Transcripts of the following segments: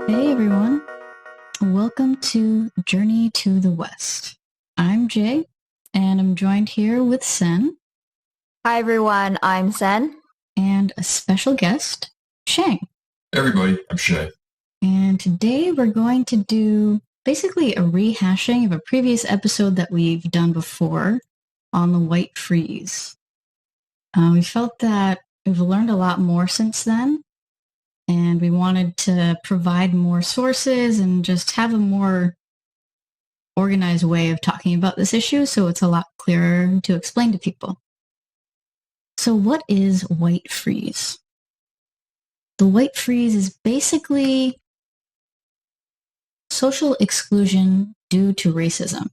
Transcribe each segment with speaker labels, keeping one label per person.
Speaker 1: Hey everyone, welcome to Journey to the West. I'm Jay, and I'm joined here with Sen
Speaker 2: Hi everyone, I'm Sen.
Speaker 1: and a special guest, Shang.
Speaker 3: Hey everybody, I'm Shay.
Speaker 1: And today we're going to do basically a rehashing of a previous episode that we've done before on the white freeze. We felt that we've learned a lot more since then, and we wanted to provide more sources and just have a more organized way of talking about this issue so it's a lot clearer to explain to people. So what is white freeze? The white freeze is basically social exclusion due to racism.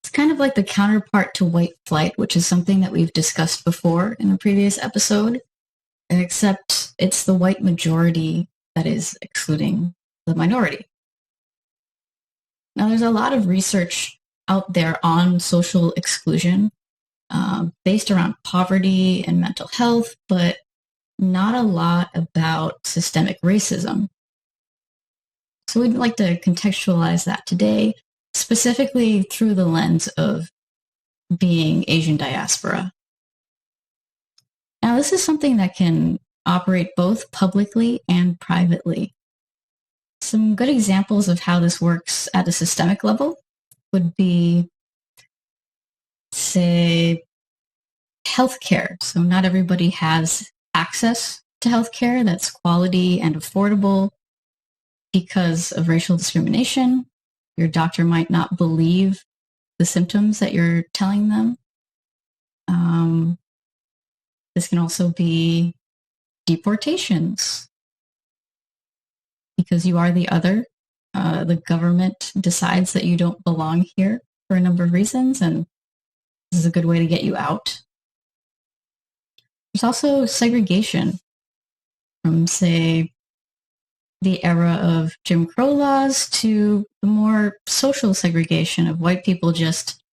Speaker 1: It's kind of like the counterpart to white flight, which is something that we've discussed before in a previous episode, except it's the white majority that is excluding the minority. Now, there's a lot of research out there on social exclusion based around poverty and mental health, but not a lot about systemic racism. So we'd like to contextualize that today, specifically through the lens of being Asian diaspora. Now, this is something that can operate both publicly and privately. Some good examples of how this works at a systemic level would be, say, healthcare. So not everybody has access to healthcare that's quality and affordable because of racial discrimination. Your doctor might not believe the symptoms that you're telling them. This can also be deportations because you are the other. The government decides that you don't belong here for a number of reasons, and this is a good way to get you out. There's also segregation from, say, the era of Jim Crow laws to the more social segregation of white people just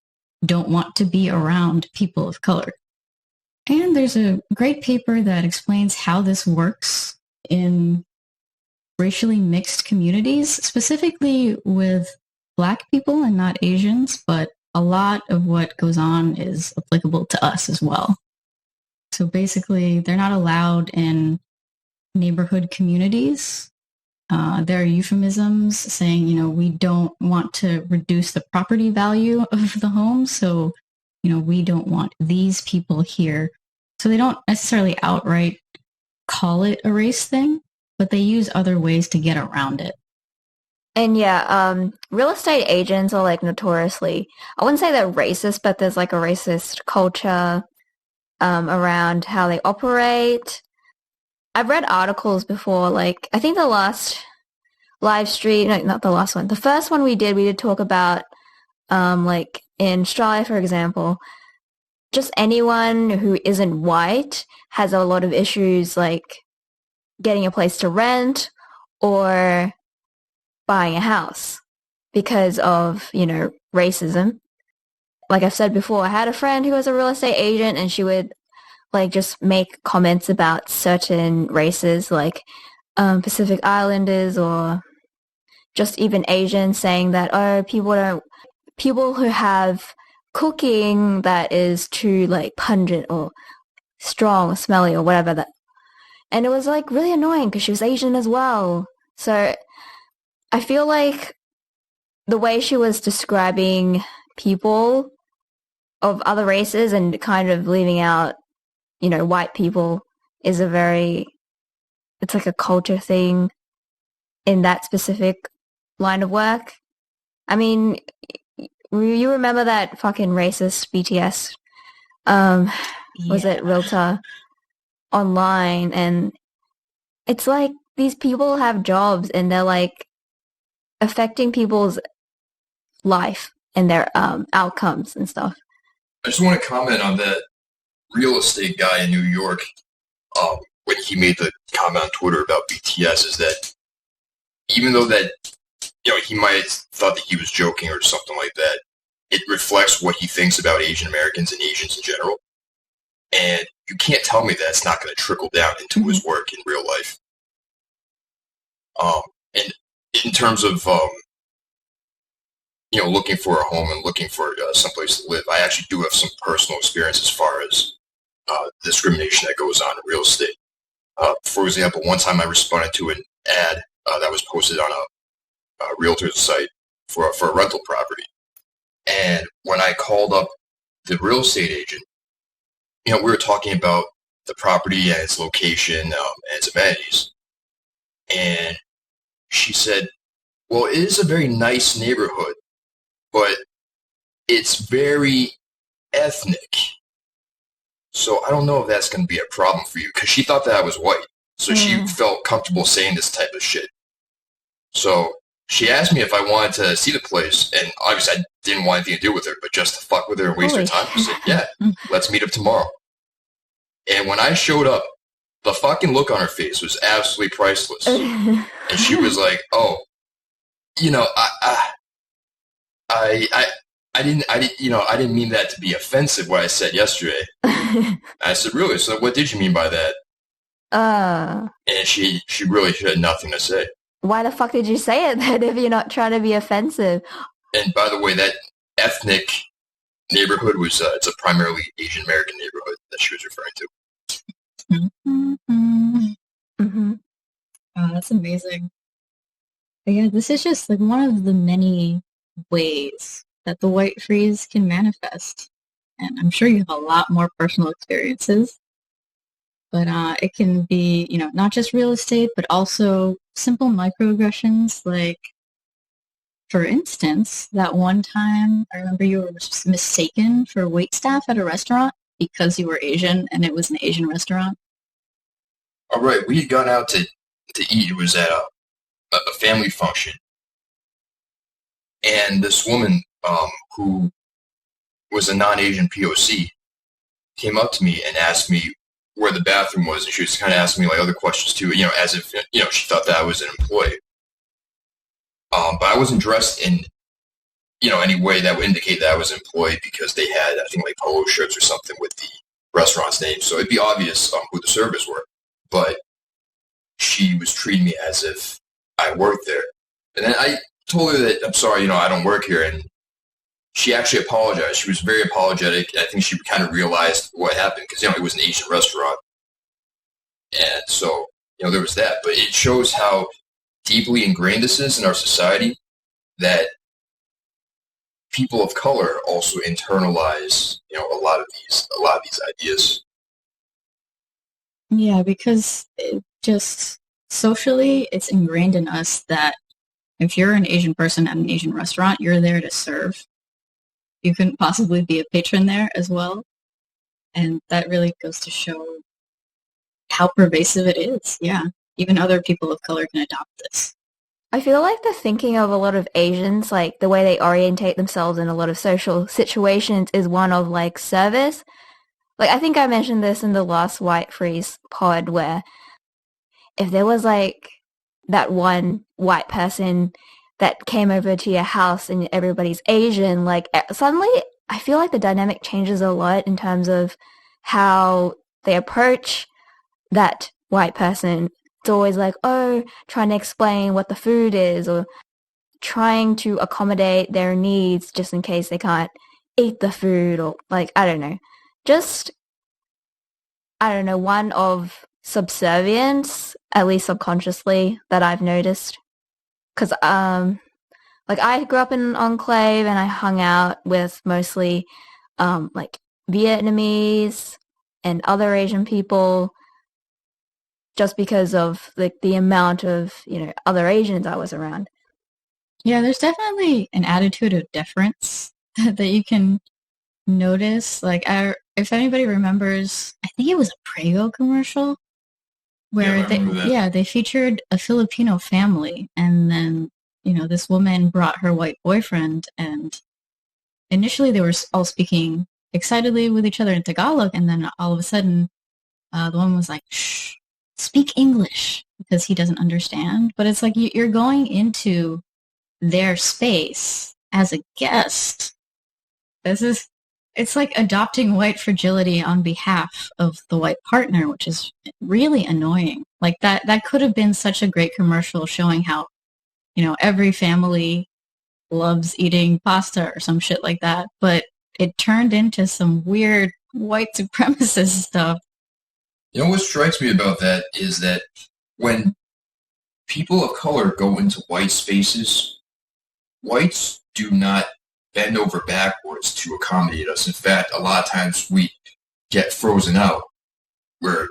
Speaker 1: don't want to be around people of color. And there's a great paper that explains how this works in racially mixed communities, specifically with Black people and not Asians, but a lot of what goes on is applicable to us as well. So basically, they're not allowed in neighborhood communities. There are euphemisms saying, we don't want to reduce the property value of the home, so, we don't want these people here. So they don't necessarily outright call it a race thing, but they use other ways to get around it.
Speaker 2: And real estate agents are notoriously, I wouldn't say they're racist, but there's a racist culture around how they operate. I've read articles before, I think the last live stream, no, not the last one, the first one we did talk about, in Australia, for example, just anyone who isn't white has a lot of issues getting a place to rent or buying a house because of, racism. Like I've said before, I had a friend who was a real estate agent and she would just make comments about certain races Pacific Islanders or just even Asians, saying that, oh, people who have cooking that is too pungent or strong or smelly or whatever that. And it was really annoying because she was Asian as well. So I feel like the way she was describing people of other races and kind of leaving out, white people is it's a culture thing in that specific line of work. I mean, you remember that fucking racist BTS, was it Realtor online? And it's these people have jobs and they're affecting people's life and their outcomes and stuff.
Speaker 3: I just want to comment on that real estate guy in New York when he made the comment on Twitter about BTS, is that even though that, he might have thought that he was joking or something like that, it reflects what he thinks about Asian Americans and Asians in general. And you can't tell me that it's not going to trickle down into his work in real life. And in terms of looking for a home and looking for someplace to live, I actually do have some personal experience as far as discrimination that goes on in real estate. For example, one time I responded to an ad that was posted on a realtor's site for a rental property. And when I called up the real estate agent, we were talking about the property and its location and its amenities. And she said, well, it is a very nice neighborhood, but it's very ethnic. So I don't know if that's going to be a problem for you, because she thought that I was white. So she felt comfortable saying this type of shit. So she asked me if I wanted to see the place, and obviously I didn't want anything to do with her, but just to fuck with her and waste her time. I said, yeah, let's meet up tomorrow. And when I showed up, the fucking look on her face was absolutely priceless. And she was like, oh, I didn't mean that to be offensive, what I said yesterday. I said, really? So what did you mean by that? And she really had nothing to say.
Speaker 2: Why the fuck did you say it then if you're not trying to be offensive?
Speaker 3: And by the way, that ethnic neighborhood was it's a primarily Asian American neighborhood that she was referring to.
Speaker 1: Oh, that's amazing. But yeah, this is just like one of the many ways that the white freeze can manifest. And I'm sure you have a lot more personal experiences. But it can be, not just real estate, but also simple microaggressions. Like, for instance, that one time I remember you were mistaken for waitstaff at a restaurant because you were Asian and it was an Asian restaurant.
Speaker 3: All right, we had gone out to eat. It was at a family function. And this woman who was a non-Asian POC came up to me and asked me where the bathroom was, and she was kind of asking me like other questions too, as if she thought that I was an employee. But I wasn't dressed in any way that would indicate that I was an employee, because they had, I think, like polo shirts or something with the restaurant's name, so it'd be obvious who the servers were. But she was treating me as if I worked there, and then I told her that I'm sorry, I don't work here, and she actually apologized. She was very apologetic. I think she kind of realized what happened, because, it was an Asian restaurant. And so, there was that. But it shows how deeply ingrained this is in our society, that people of color also internalize, a lot of these ideas.
Speaker 1: Yeah, because it just socially, it's ingrained in us that if you're an Asian person at an Asian restaurant, you're there to serve. You couldn't possibly be a patron there as well. And that really goes to show how pervasive it is. Yeah. Even other people of color can adopt this.
Speaker 2: I feel like the thinking of a lot of Asians, like the way they orientate themselves in a lot of social situations, is one of like service. Like, I think I mentioned this in the last White Freeze pod, where if there was like that one white person that came over to your house and everybody's Asian, like suddenly I feel like the dynamic changes a lot in terms of how they approach that white person. It's always like, oh, trying to explain what the food is, or trying to accommodate their needs just in case they can't eat the food, or like, I don't know. Just, I don't know, one of subservience, at least subconsciously, that I've noticed. Because, like, I grew up in an enclave and I hung out with mostly, like, Vietnamese and other Asian people, just because of the amount of, other Asians I was around.
Speaker 1: Yeah, there's definitely an attitude of deference that you can notice. Like, if anybody remembers, I think it was a Prego commercial where they featured a Filipino family, and then, this woman brought her white boyfriend, and initially they were all speaking excitedly with each other in Tagalog, and then all of a sudden the woman was like, shh, speak English, because he doesn't understand. But it's like you're going into their space as a guest. This is It's like adopting white fragility on behalf of the white partner, which is really annoying. Like that could have been such a great commercial showing how, every family loves eating pasta or some shit like that. But it turned into some weird white supremacist stuff.
Speaker 3: What strikes me about that is that when people of color go into white spaces, whites do not bend over backwards to accommodate us. In fact, a lot of times we get frozen out. We're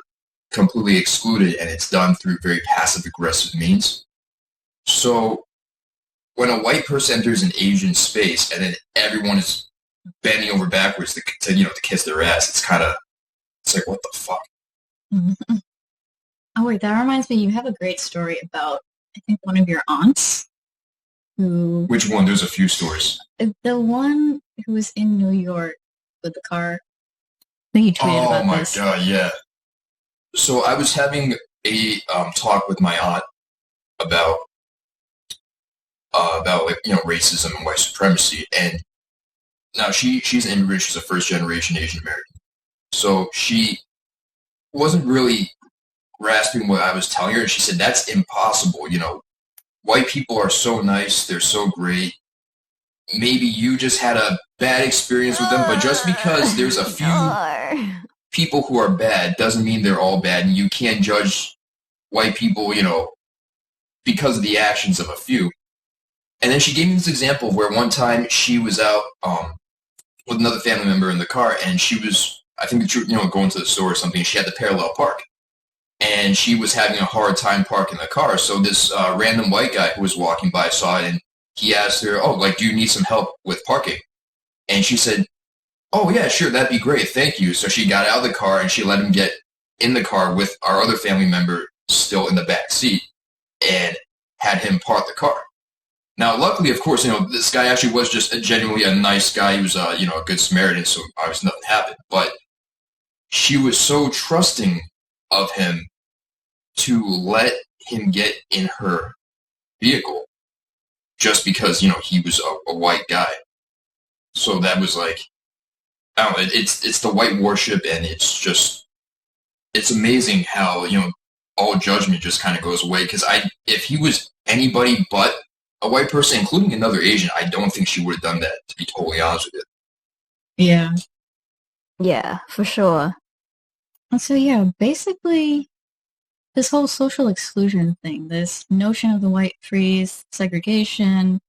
Speaker 3: completely excluded, and it's done through very passive-aggressive means. So when a white person enters an Asian space and then everyone is bending over backwards to kiss their ass, it's like, what the fuck?
Speaker 1: Mm-hmm. Oh, wait, that reminds me, you have a great story about, I think, one of your aunts who...
Speaker 3: Which one? There's a few stories.
Speaker 1: The one who was in New York with the car. I think you tweeted about this.
Speaker 3: Oh my god, yeah. So I was having a talk with my aunt about racism and white supremacy, and now she's an immigrant. She's a first-generation Asian American, so she wasn't really grasping what I was telling her. And she said, "That's impossible. White people are so nice. They're so great. Maybe you just had a bad experience with them, but just because there's a few people who are bad doesn't mean they're all bad, and you can't judge white people, because of the actions of a few." And then she gave me this example where one time she was out with another family member in the car, and she was, I think, going to the store or something. She had to parallel park, and she was having a hard time parking the car. So this random white guy who was walking by saw it, and he asked her, do you need some help with parking? And she said, "Oh, yeah, sure, that'd be great, thank you." So she got out of the car, and she let him get in the car with our other family member still in the back seat, and had him park the car. Now, luckily, of course, this guy actually was just genuinely a nice guy. He was, a good Samaritan, so obviously nothing happened. But she was so trusting of him to let him get in her vehicle just because, he was a white guy. So that was like, I don't know, it's the white worship, and it's amazing how, all judgment just kind of goes away. Because if he was anybody but a white person, including another Asian, I don't think she would have done that, to be totally honest with you.
Speaker 1: Yeah.
Speaker 2: Yeah, for sure.
Speaker 1: And so, yeah, basically, this whole social exclusion thing, this notion of the white freeze, segregation,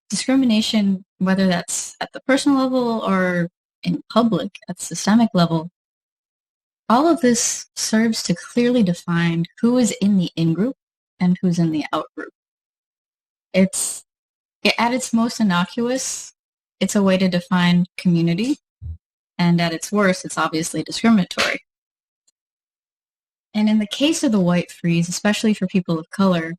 Speaker 1: discrimination, whether that's at the personal level or in public, at the systemic level, all of this serves to clearly define who is in the in-group and who's in the out-group. It's at its most innocuous, it's a way to define community, and at its worst, it's obviously discriminatory. And in the case of the white freeze, especially for people of color,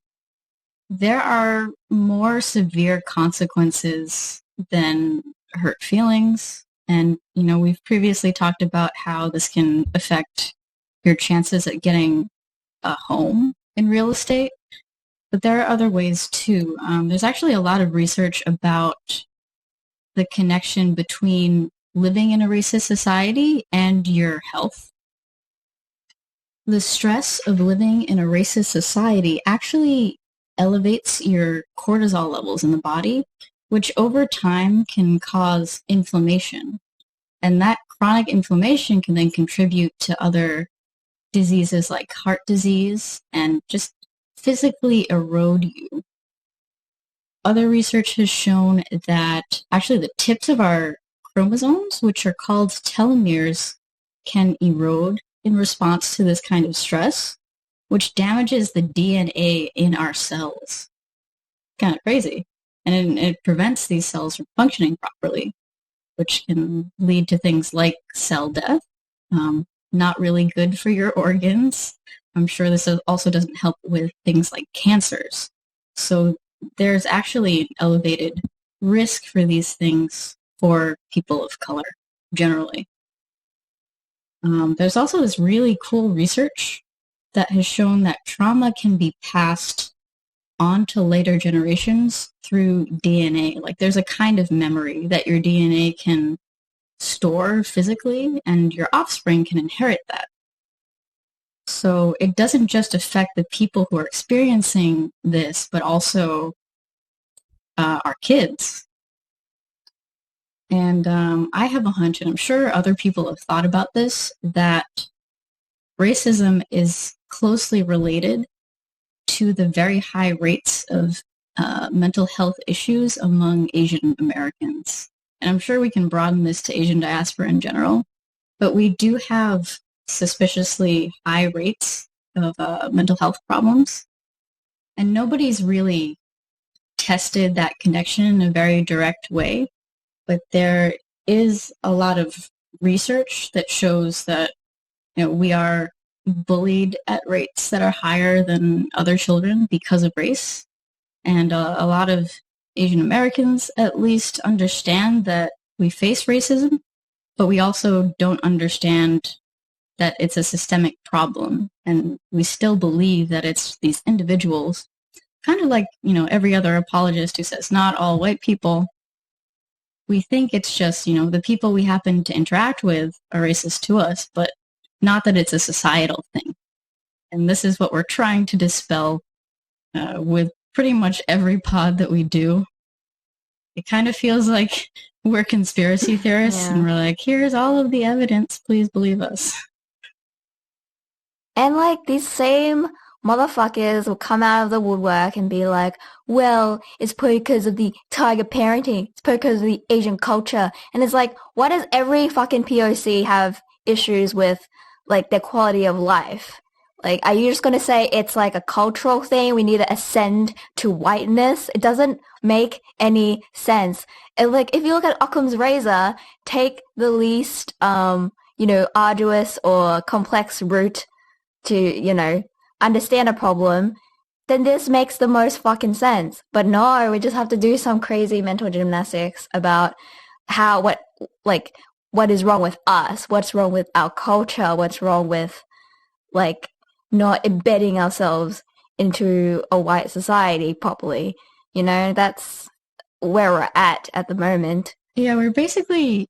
Speaker 1: there are more severe consequences than hurt feelings. And, we've previously talked about how this can affect your chances at getting a home in real estate. But there are other ways too. There's actually a lot of research about the connection between living in a racist society and your health. The stress of living in a racist society actually elevates your cortisol levels in the body, which over time can cause inflammation. And that chronic inflammation can then contribute to other diseases like heart disease and just physically erode you. Other research has shown that actually the tips of our chromosomes, which are called telomeres, can erode in response to this kind of stress, which damages the DNA in our cells. Kind of crazy. And it prevents these cells from functioning properly, which can lead to things like cell death. Not really good for your organs. I'm sure this also doesn't help with things like cancers. So there's actually an elevated risk for these things for people of color, generally. There's also this really cool research that has shown that trauma can be passed on to later generations through DNA. Like there's a kind of memory that your DNA can store physically, and your offspring can inherit that. So it doesn't just affect the people who are experiencing this, but also our kids. And I have a hunch, and I'm sure other people have thought about this, that racism is closely related to the very high rates of mental health issues among Asian Americans. And I'm sure we can broaden this to Asian diaspora in general, but we do have suspiciously high rates of mental health problems. And nobody's really tested that connection in a very direct way, but there is a lot of research that shows that we are bullied at rates that are higher than other children because of race. And a lot of Asian Americans at least understand that we face racism, but we also don't understand that it's a systemic problem. And we still believe that it's these individuals, kind of like, every other apologist who says not all white people. We think it's just, the people we happen to interact with are racist to us, but not that it's a societal thing. And this is what we're trying to dispel with pretty much every pod that we do. It kind of feels like we're conspiracy theorists, and we're like, here's all of the evidence, please believe us.
Speaker 2: And these same motherfuckers will come out of the woodwork and be like, well, it's because of the tiger parenting, it's because of the Asian culture. And it's like, why does every fucking POC have issues with their quality of life? Are you just going to say it's a cultural thing? We need to ascend to whiteness? It doesn't make any sense. And if you look at Occam's razor, take the least, arduous or complex route to, understand a problem, then this makes the most fucking sense. But no, we just have to do some crazy mental gymnastics about what is wrong with us, what's wrong with our culture, what's wrong with, not embedding ourselves into a white society properly. That's where we're at the moment.
Speaker 1: Yeah, we're basically,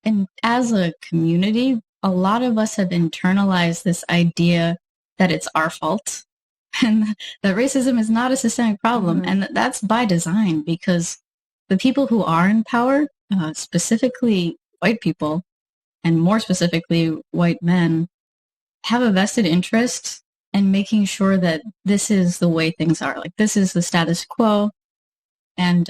Speaker 1: and as a community, a lot of us have internalized this idea that it's our fault and that racism is not a systemic problem. Mm-hmm. And that's by design, because the people who are in power, specifically white people, and more specifically white men, have a vested interest in making sure that this is the way things are. This is the status quo. And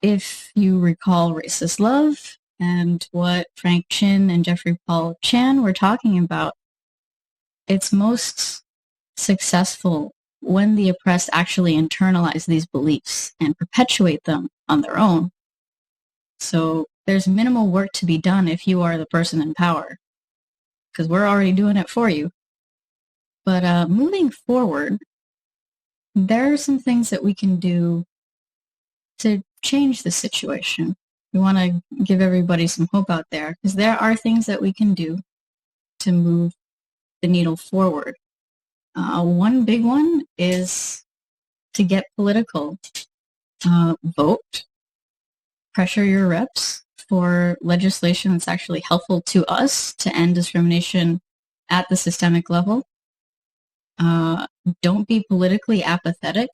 Speaker 1: if you recall Racist Love and what Frank Chin and Jeffrey Paul Chan were talking about, it's most successful when the oppressed actually internalize these beliefs and perpetuate them on their own. So there's minimal work to be done if you are the person in power, because we're already doing it for you. But moving forward, there are some things that we can do to change the situation. We want to give everybody some hope out there, because there are things that we can do to move the needle forward. One big one is to get political. Vote. Pressure your reps for legislation that's actually helpful to us to end discrimination at the systemic level. Don't be politically apathetic,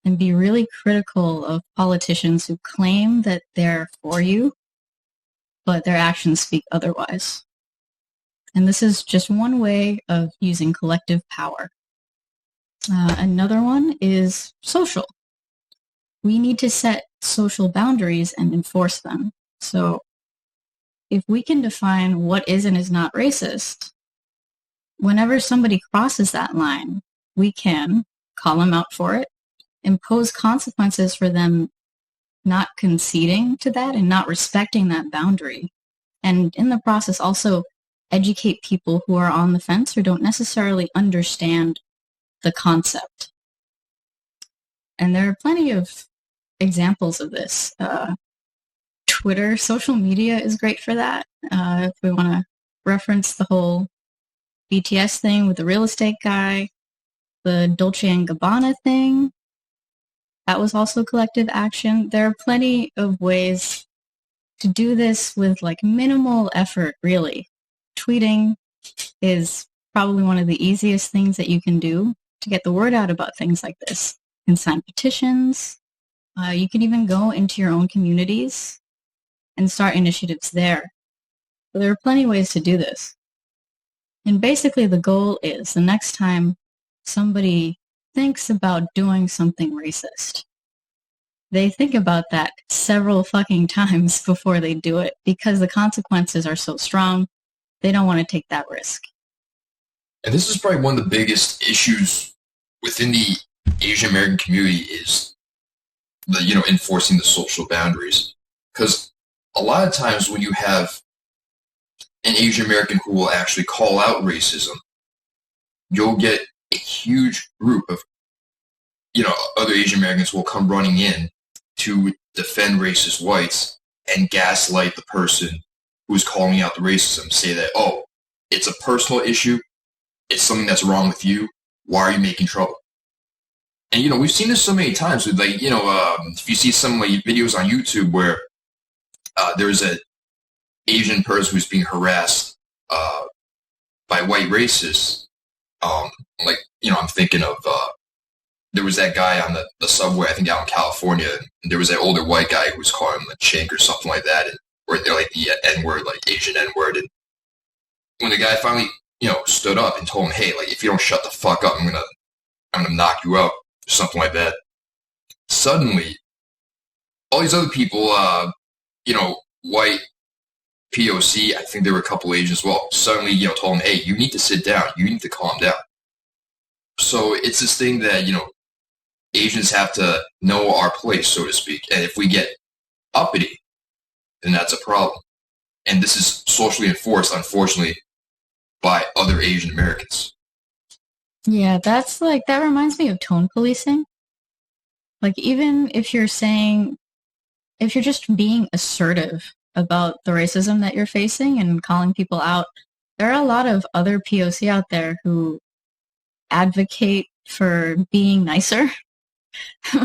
Speaker 1: and be really critical of politicians who claim that they're for you, but their actions speak otherwise. And this is just one way of using collective power. Another one is social. We need to set social boundaries and enforce them. So if we can define what is and is not racist, whenever somebody crosses that line, we can call them out for it, impose consequences for them not conceding to that and not respecting that boundary. And in the process, also educate people who are on the fence or don't necessarily understand the concept. And there are plenty of examples of this. Twitter, social media is great for that. If we want to reference the whole BTS thing with the real estate guy, the Dolce & Gabbana thing, that was also collective action. There are plenty of ways to do this with like minimal effort, really. Tweeting is probably one of the easiest things that you can do to get the word out about things like this. You can sign petitions. You can even go into your own communities and start initiatives there. So there are plenty of ways to do this. And basically the goal is the next time somebody thinks about doing something racist, they think about that several fucking times before they do it because the consequences are so strong. They don't want to take that risk.
Speaker 3: And this is probably one of the biggest issues within the Asian American community is the, enforcing the social boundaries. Because a lot of times when you have an Asian American who will actually call out racism, you'll get a huge group of, other Asian Americans will come running in to defend racist whites and gaslight the person who's calling out the racism, say that, oh, it's a personal issue, it's something that's wrong with you, why are you making trouble? And, we've seen this so many times with, like, if you see some like videos on YouTube where there's an Asian person who's being harassed by white racists, I'm thinking of, there was that guy on the subway, I think out in California, and there was that older white guy who was calling him a chink or something like that, or they're like the N-word, like Asian N-word, and when the guy finally, stood up and told him, hey, like, if you don't shut the fuck up, I'm gonna knock you out, or something like that. Suddenly, all these other people, white POC, I think there were a couple Asians as well, suddenly, told him, hey, you need to sit down, you need to calm down. So it's this thing that, Asians have to know our place, so to speak, and if we get uppity, then that's a problem. And this is socially enforced, unfortunately, by other Asian Americans.
Speaker 1: Yeah, that reminds me of tone policing. Like, even if you're just being assertive about the racism that you're facing and calling people out, there are a lot of other POC out there who advocate for being nicer.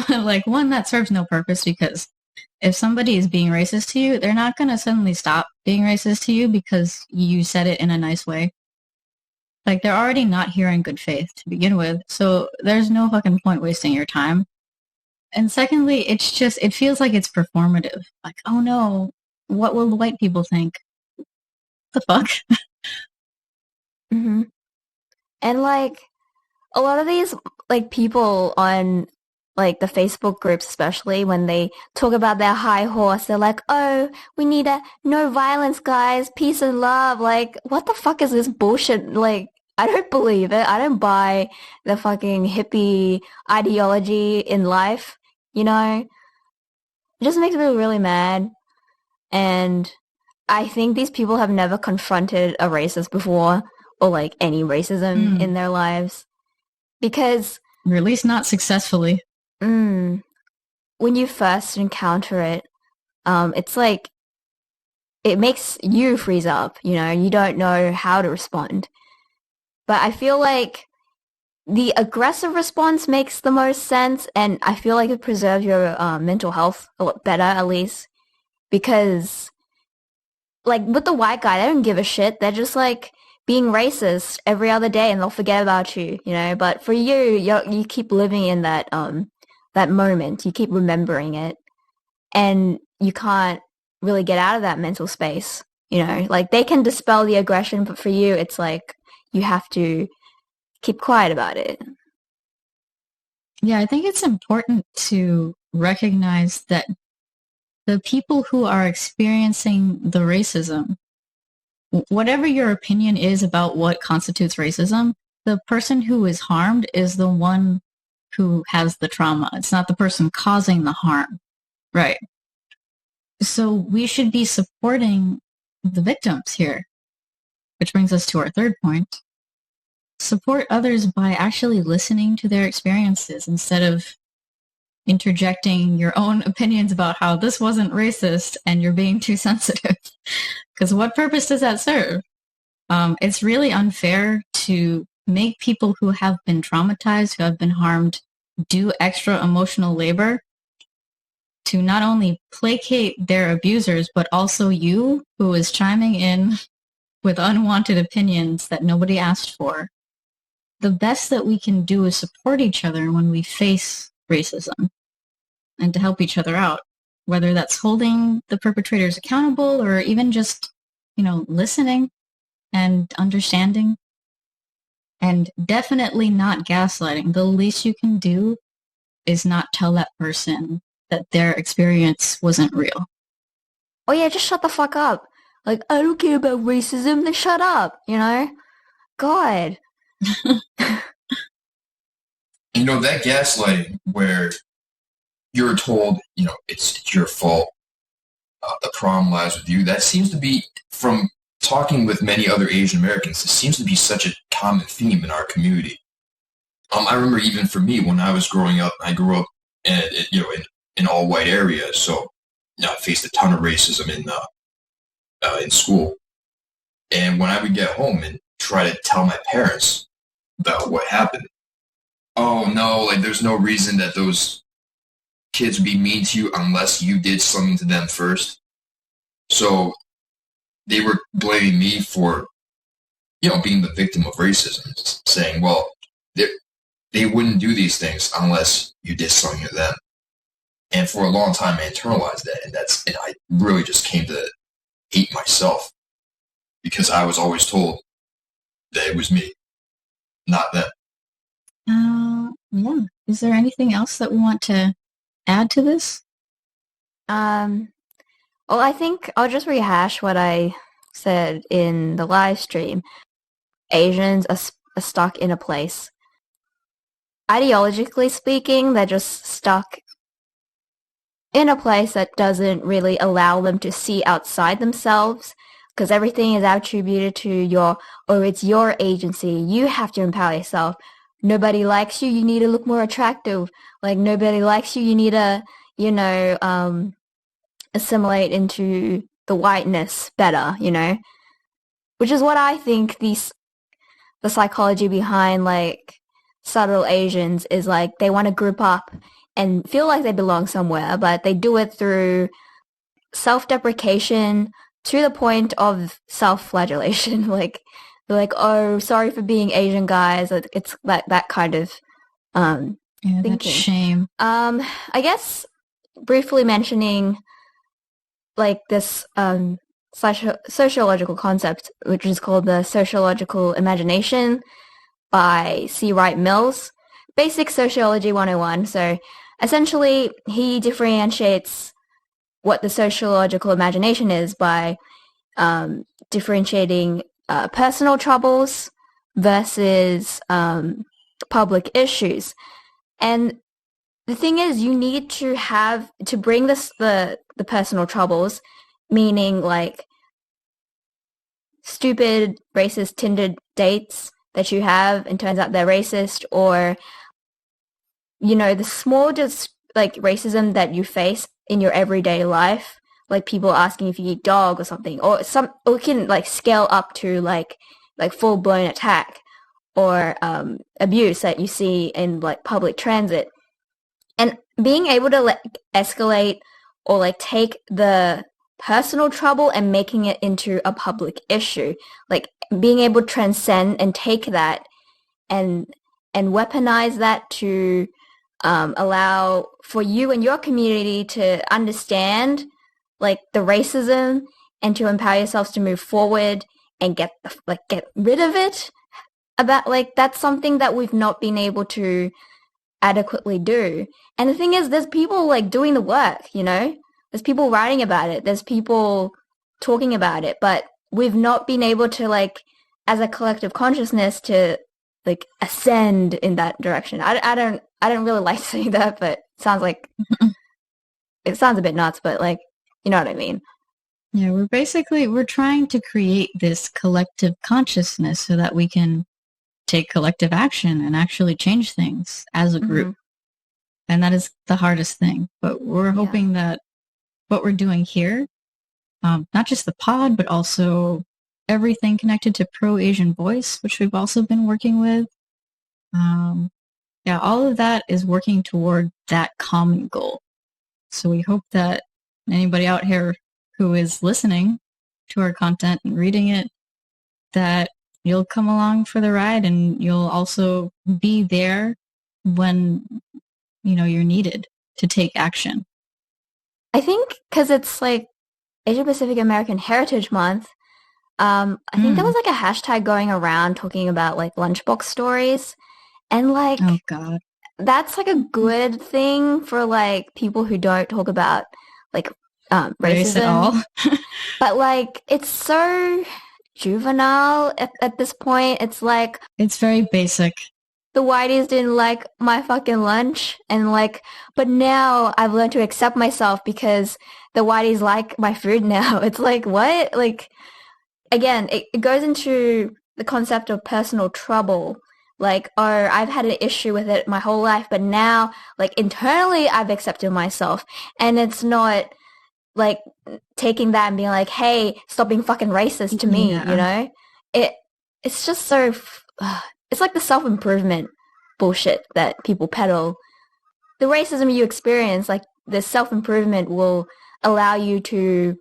Speaker 1: Like, one, that serves no purpose because if somebody is being racist to you, they're not going to suddenly stop being racist to you because you said it in a nice way. Like, they're already not here in good faith to begin with, so there's no fucking point wasting your time. And secondly, it feels like it's performative. Like, oh no, what will the white people think? The fuck?
Speaker 2: Mm-hmm. And, like, a lot of these, like, people on, like, the Facebook groups, especially, when they talk about their high horse, they're like, oh, we need no violence, guys, peace and love. Like, what the fuck is this bullshit? Like, I don't believe it. I don't buy the fucking hippie ideology in life, It just makes me really mad. And I think these people have never confronted a racist before, or, like, any racism in their lives. Because...
Speaker 1: or at least not successfully.
Speaker 2: When you first encounter it, it's like, it makes you freeze up, you don't know how to respond. But I feel like the aggressive response makes the most sense, and I feel like it preserves your mental health a lot better, at least. Because, like, with the white guy, they don't give a shit. They're just, like, being racist every other day, and they'll forget about you, But for you keep living in that moment. You keep remembering it, and you can't really get out of that mental space, Like, they can dispel the aggression, but for you, it's like you have to keep quiet about it.
Speaker 1: Yeah, I think it's important to recognize that the people who are experiencing the racism, whatever your opinion is about what constitutes racism, the person who is harmed is the one who has the trauma. It's not the person causing the harm. Right. So we should be supporting the victims here, which brings us to our third point. Support others by actually listening to their experiences instead of interjecting your own opinions about how this wasn't racist and you're being too sensitive. Because what purpose does that serve? It's really unfair to make people who have been traumatized, who have been harmed, do extra emotional labor to not only placate their abusers, but also you, who is chiming in with unwanted opinions that nobody asked for. The best that we can do is support each other when we face racism and to help each other out, whether that's holding the perpetrators accountable or even just, listening and understanding. And definitely not gaslighting. The least you can do is not tell that person that their experience wasn't real.
Speaker 2: Oh yeah, just shut the fuck up. Like, I don't care about racism, then shut up, God.
Speaker 3: That gaslighting where you're told, it's your fault, the problem lies with you, that seems to be, from talking with many other Asian Americans, it seems to be such a common theme in our community. I remember even for me, when I was growing up, I grew up in all white area, so I faced a ton of racism in school. And when I would get home and try to tell my parents about what happened, oh no, there's no reason that those kids would be mean to you unless you did something to them first. So they were blaming me for, being the victim of racism, saying, well, they wouldn't do these things unless you did something to them. And for a long time, I internalized that, and I really just came to hate myself because I was always told that it was me, not them.
Speaker 1: Yeah. Is there anything else that we want to add to this?
Speaker 2: Well, I think I'll just rehash what I said in the live stream. Asians are stuck in a place. Ideologically speaking, they're just stuck in a place that doesn't really allow them to see outside themselves, because everything is attributed to it's your agency. You have to empower yourself. Nobody likes you. You need to look more attractive. Nobody likes you. You need to, assimilate into the whiteness better, which is what I think the psychology behind subtle Asians is. They want to group up and feel like they belong somewhere, but they do it through self-deprecation to the point of self-flagellation. They're like, oh, sorry for being Asian, guys. It's that kind of thinking.
Speaker 1: That's shame.
Speaker 2: I guess briefly mentioning this sociological concept, which is called the sociological imagination by C. Wright Mills. Basic Sociology 101. So essentially, he differentiates what the sociological imagination is by differentiating personal troubles versus public issues. And the thing is, you need to bring the personal troubles, meaning stupid racist Tinder dates that you have and turns out they're racist, or the small just racism that you face in your everyday life, people asking if you eat dog or something, or it can scale up to full blown attack or abuse that you see in public transit. And being able to escalate or take the personal trouble and making it into a public issue, being able to transcend and take that and weaponize that to allow for you and your community to understand the racism and to empower yourselves to move forward and get rid of it. About that's something that we've not been able to adequately do. And the thing is, there's people doing the work, there's people writing about it, there's people talking about it, but we've not been able to as a collective consciousness to ascend in that direction. I don't really like saying that, but it sounds a bit nuts, but you know what I mean.
Speaker 1: Yeah, we're trying to create this collective consciousness so that we can take collective action and actually change things as a group. Mm-hmm. And that is the hardest thing. But we're hoping that what we're doing here, not just the pod, but also everything connected to Pro-Asian Voice, which we've also been working with. All of that is working toward that common goal. So we hope that anybody out here who is listening to our content and reading it, that you'll come along for the ride and you'll also be there when, you're needed to take action.
Speaker 2: I think because it's like Asia Pacific American Heritage Month, I think there was like a hashtag going around talking about like lunchbox stories, and like,
Speaker 1: oh god,
Speaker 2: that's like a good thing for like people who don't talk about like
Speaker 1: race at all.
Speaker 2: But like, it's so juvenile at this point. It's like,
Speaker 1: it's very basic.
Speaker 2: The whiteys didn't like my fucking lunch, and like, but now I've learned to accept myself because the whiteys like my food now. It's like, what? Like, again, it goes into the concept of personal trouble. Like, oh, I've had an issue with it my whole life, but now, like, internally I've accepted myself. And it's not, like, taking that and being like, hey, stop being fucking racist to me, It's just so... it's like the self-improvement bullshit that people peddle. The racism you experience, like, the self-improvement will allow you to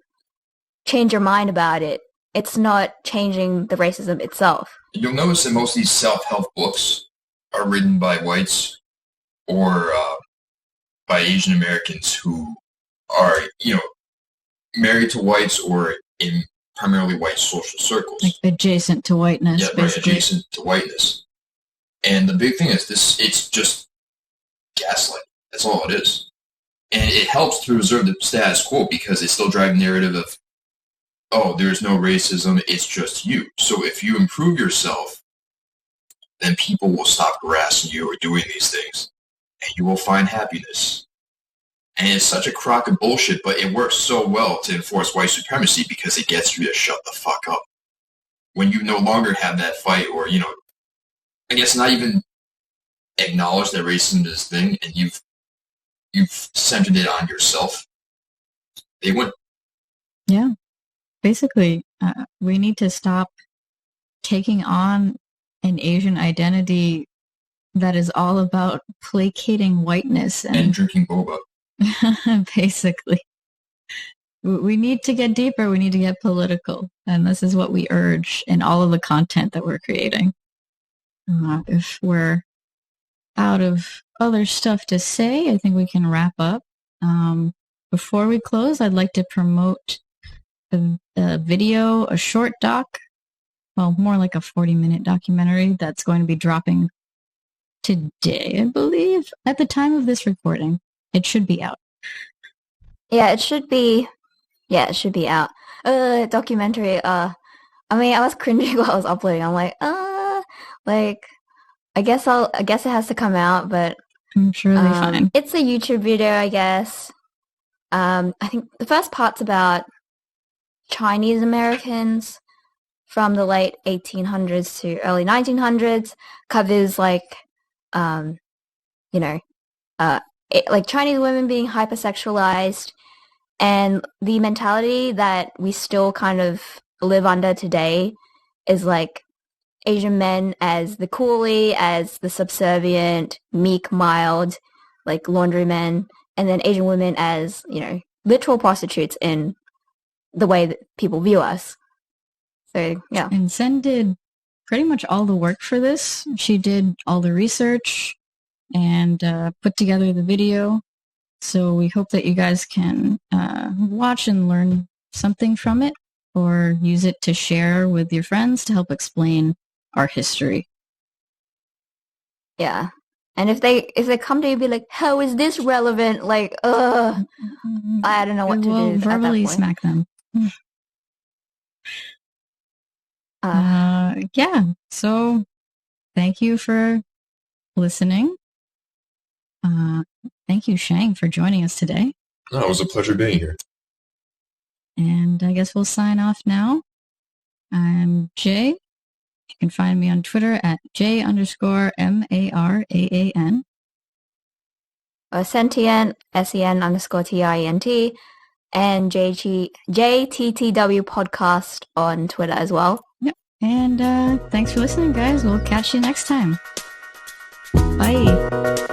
Speaker 2: change your mind about it. It's not changing the racism itself.
Speaker 3: You'll notice that most of these self-help books are written by whites or by Asian Americans who are, married to whites or in primarily white social circles.
Speaker 1: Like adjacent to whiteness,
Speaker 3: yeah,
Speaker 1: basically.
Speaker 3: Right, adjacent to whiteness. And the big thing is it's just gaslighting. That's all it is. And it helps to preserve the status quo because it's still driving the narrative of, oh, there's no racism, it's just you. So if you improve yourself, then people will stop harassing you or doing these things, and you will find happiness. And it's such a crock of bullshit, but it works so well to enforce white supremacy because it gets you to shut the fuck up. When you no longer have that fight or, I guess not even acknowledge that racism is a thing, and you've centered it on yourself, they win.
Speaker 1: Yeah. Basically, we need to stop taking on an Asian identity that is all about placating whiteness
Speaker 3: and drinking boba.
Speaker 1: Basically. We need to get deeper. We need to get political. And this is what we urge in all of the content that we're creating. If we're out of other stuff to say, I think we can wrap up. Before we close, I'd like to promote a video, a short doc, well, more like a 40-minute documentary that's going to be dropping today, I believe, at the time of this recording. It should be out.
Speaker 2: Yeah, it should be out. Documentary, I was cringing while I was uploading. I'm like, I guess it has to come out, but
Speaker 1: I'm sure they're fine.
Speaker 2: It's a YouTube video, I guess. I think the first part's about Chinese Americans from the late 1800s to early 1900s, covers like Chinese women being hypersexualized and the mentality that we still kind of live under today is like Asian men as the coolie, as the subservient, meek, mild, like laundrymen, and then Asian women as, literal prostitutes in the way that people view us. So, yeah.
Speaker 1: And Sen did pretty much all the work for this. She did all the research and put together the video. So we hope that you guys can watch and learn something from it or use it to share with your friends to help explain our history.
Speaker 2: Yeah. And if they come to you and be like, how is this relevant? Like, I don't know what to do.
Speaker 1: Verbally smack them. Yeah. So thank you for listening. Thank you, Shang, for joining us today.
Speaker 3: No, it was a pleasure being here.
Speaker 1: And I guess we'll sign off now. I'm Jay. You can find me on Twitter at J_MARAAN.
Speaker 2: Sentient, SEN_TINT, and JttW podcast on Twitter as well.
Speaker 1: Yep. And thanks for listening, guys. We'll catch you next time. Bye.